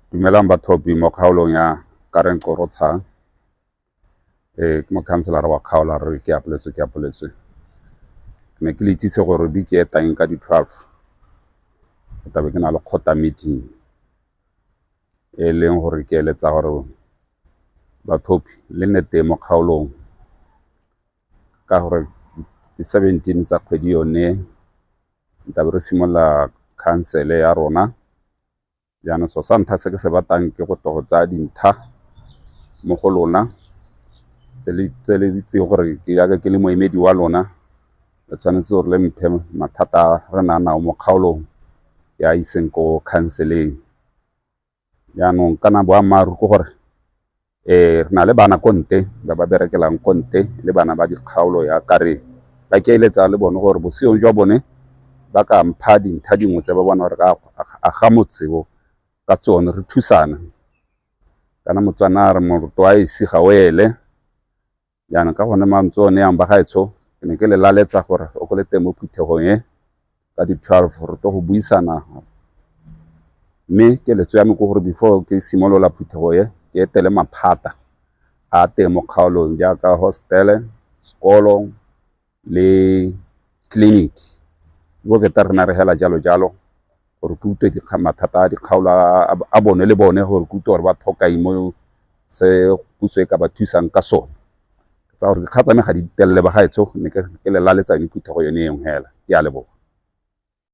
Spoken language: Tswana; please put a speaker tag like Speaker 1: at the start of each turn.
Speaker 1: Dumelang bathopi mo kgaolong ya Karen Qorotsang. Ke mokhanselara wa kgaolo re ke apoletswe. Ke ne ke le itsise gore beke e tang ka di 12 ke tabe ke na le kgota meeting e leng gore ke eletsa gore bathopi le nne teng mo kgaolong ka gore di 17 tsa kgwedi yone tabe re simolola khansele ya rona. Jaanong so sa ntlha se ke se batang ke go go tsaya dintlha mo go lona tse le ditse gore ke yaka ke le moemedi wa lona le tshwanetse gore le mphe mathata re nao mo kgaolong ya iseng ko counseling. Jaanong kana boammaaruri ko gore re na le bana konte ba berekelang konte le bana ba dikgaolo ya kare ba ke eletsa le bone gore bosiong jwa bone ba ka mpha dintlha dingwe tse ba bona gore ka aga motsebo ka tsone re thusana kana motswana re moruto wa isi ga wele. Jaanong ka gone mantso one yang ba gaetsho ke ne ke le laletsa gore o go le teng mo phuthegong e ka di 12 re to go buisana, mme ke letso ya me go gore before ke simolola phuthego e ke etele maphata a teng mo kgaolong jaaka hostele, sekolo le clinic bo veterinary hela jalo gore ke utlwe mathata a dikgaolo a bone le bone gore ke utlwe gore ba tlhoka mo se puso e ka ba thusang ka sone. Tsa gore dikgatsa me ga di telele ba gaetsho ne ke le laletsang phuthego yone eng hela ke a leboga.